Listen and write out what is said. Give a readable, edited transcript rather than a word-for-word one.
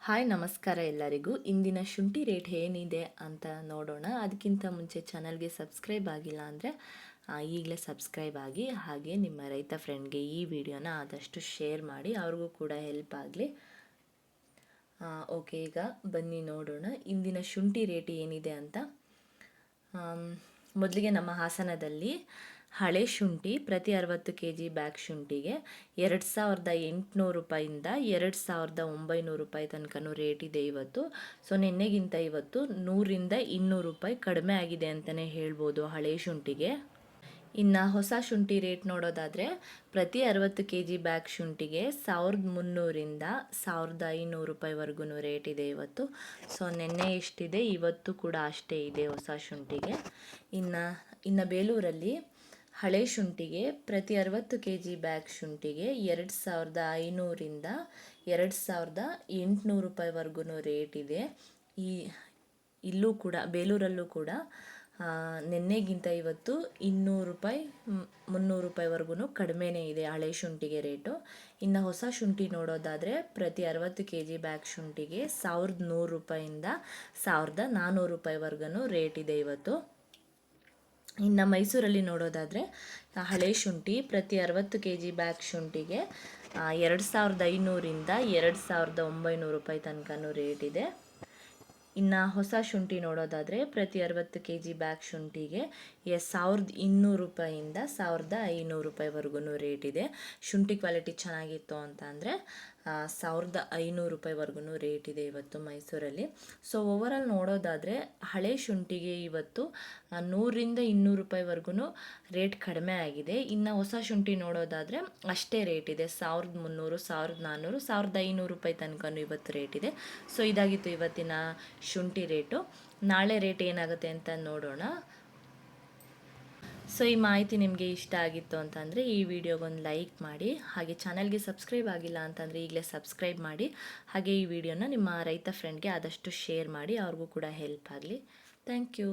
Hi ನಮಸ್ಕಾರ ಎಲ್ಲರಿಗೂ. ಇಂದಿನ ಶುಂಠಿ ರೇಟ್ ಏನಿದೆ ಅಂತ ನೋಡೋಣ. ಅದಕ್ಕಿಂತ ಮುಂಚೆ ಚಾನಲ್ಗೆ ಸಬ್ಸ್ಕ್ರೈಬ್ ಆಗಿಲ್ಲ ಅಂದರೆ ಈಗಲೇ ಸಬ್ಸ್ಕ್ರೈಬ್ ಆಗಿ, ಹಾಗೆ ನಿಮ್ಮ ರೈತ ಫ್ರೆಂಡ್ಗೆ ಈ ವಿಡಿಯೋನ ಆದಷ್ಟು ಶೇರ್ ಮಾಡಿ, ಅವ್ರಿಗೂ ಕೂಡ ಹೆಲ್ಪ್ ಆಗಲಿ. ಓಕೆ, ಈಗ ಬನ್ನಿ ನೋಡೋಣ ಇಂದಿನ ಶುಂಠಿ ರೇಟ್ ಏನಿದೆ ಅಂತ. ಮೊದಲಿಗೆ ನಮ್ಮ ಹಾಸನದಲ್ಲಿ ಹಳೆ ಶುಂಠಿ ಪ್ರತಿ 60 kg ಬ್ಯಾಗ್ ಶುಂಠಿಗೆ 2800 ರೂಪಾಯಿಂದ 2900 ರೂಪಾಯಿ ತನಕನೂ ರೇಟ್ ಇದೆ ಇವತ್ತು. ಸೊ ನಿನ್ನೆಗಿಂತ ಇವತ್ತು 100ರಿಂದ 200 ರೂಪಾಯಿ ಕಡಿಮೆ ಆಗಿದೆ ಅಂತಲೇ ಹೇಳ್ಬೋದು ಹಳೆ ಶುಂಠಿಗೆ. ಇನ್ನು ಹೊಸ ಶುಂಠಿ ರೇಟ್ ನೋಡೋದಾದರೆ ಪ್ರತಿ 60 kg ಬ್ಯಾಗ್ ಶುಂಠಿಗೆ 1300ರಿಂದ 1500 ರೂಪಾಯಿವರೆಗೂ ರೇಟ್ ಇದೆ ಇವತ್ತು. ಸೊ ನಿನ್ನೆ ಎಷ್ಟಿದೆ ಇವತ್ತು ಕೂಡ ಅಷ್ಟೇ ಇದೆ ಹೊಸ ಶುಂಠಿಗೆ. ಇನ್ನು ಬೇಲೂರಲ್ಲಿ ಹಳೆ ಶುಂಠಿಗೆ ಪ್ರತಿ 60 kg ಬ್ಯಾಗ್ ಶುಂಠಿಗೆ 2500ರಿಂದ 2800 ರೂಪಾಯಿವರೆಗೂ ರೇಟ್ ಇದೆ. ಇಲ್ಲೂ ಕೂಡ ಬೇಲೂರಲ್ಲೂ ಕೂಡ ನಿನ್ನೆಗಿಂತ ಇವತ್ತು 200 ರೂಪಾಯಿ 300 ರೂಪಾಯಿವರೆಗೂ ಕಡಿಮೆನೇ ಇದೆ ಹಳೆ ಶುಂಠಿಗೆ ರೇಟು. ಇನ್ನು ಹೊಸ ಶುಂಠಿ ನೋಡೋದಾದರೆ ಪ್ರತಿ 60 kg ಬ್ಯಾಗ್ ಶುಂಠಿಗೆ 1100 ರೂಪಾಯಿಂದ 1400 ರೂಪಾಯಿವರೆಗೂ ರೇಟ್ ಇದೆ ಇವತ್ತು. ಇನ್ನು ಮೈಸೂರಲ್ಲಿ ನೋಡೋದಾದರೆ ಹಳೆ ಶುಂಠಿ ಪ್ರತಿ 60 kg ಬ್ಯಾಗ್ ಶುಂಠಿಗೆ 2500ರಿಂದ 2900 ರೂಪಾಯಿ ತನಕನೂ ರೇಟ್ ಇದೆ. ಇನ್ನು ಹೊಸ ಶುಂಠಿ ನೋಡೋದಾದರೆ ಪ್ರತಿ 60 kg ಬ್ಯಾಗ್ ಶುಂಠಿಗೆ 1200 ರೂಪಾಯಿಂದ 1500 ರೂಪಾಯಿವರೆಗೂ ರೇಟ್ ಇದೆ. ಶುಂಠಿ ಕ್ವಾಲಿಟಿ ಚೆನ್ನಾಗಿತ್ತು ಅಂತ ಅಂದರೆ 1500 ರೂಪಾಯಿವರೆಗೂ ರೇಟ್ ಇದೆ ಇವತ್ತು ಮೈಸೂರಲ್ಲಿ. ಸೊ ಓವರಾಲ್ ನೋಡೋದಾದರೆ ಹಳೆ ಶುಂಠಿಗೆ ಇವತ್ತು 100ರಿಂದ 200 ರೂಪಾಯಿವರೆಗೂ ರೇಟ್ ಕಡಿಮೆ ಆಗಿದೆ. ಇನ್ನು ಹೊಸ ಶುಂಠಿ ನೋಡೋದಾದರೆ ಅಷ್ಟೇ ರೇಟ್ ಇದೆ, 1300 1400 1500 ರೂಪಾಯಿ ತನಕನೂ ಇವತ್ತು ರೇಟ್ ಇದೆ. ಸೊ ಇದಾಗಿತ್ತು ಇವತ್ತಿನ ಶುಂಠಿ ರೇಟು. ನಾಳೆ ರೇಟ್ ಏನಾಗುತ್ತೆ ಅಂತ ನೋಡೋಣ. ಸೊ ಈ ಮಾಹಿತಿ ನಿಮಗೆ ಇಷ್ಟ ಆಗಿತ್ತು ಅಂತಂದರೆ ಈ ವಿಡಿಯೋಗೊಂದು ಲೈಕ್ ಮಾಡಿ, ಹಾಗೆ ಚಾನಲ್ಗೆ ಸಬ್ಸ್ಕ್ರೈಬ್ ಆಗಿಲ್ಲ ಅಂತಂದರೆ ಈಗಲೇ ಸಬ್ಸ್ಕ್ರೈಬ್ ಮಾಡಿ, ಹಾಗೆ ಈ ವಿಡಿಯೋನ ನಿಮ್ಮ ರೈತ ಫ್ರೆಂಡ್ಗೆ ಆದಷ್ಟು ಶೇರ್ ಮಾಡಿ, ಅವ್ರಿಗೂ ಕೂಡ ಹೆಲ್ಪ್ ಆಗಲಿ. Thank you.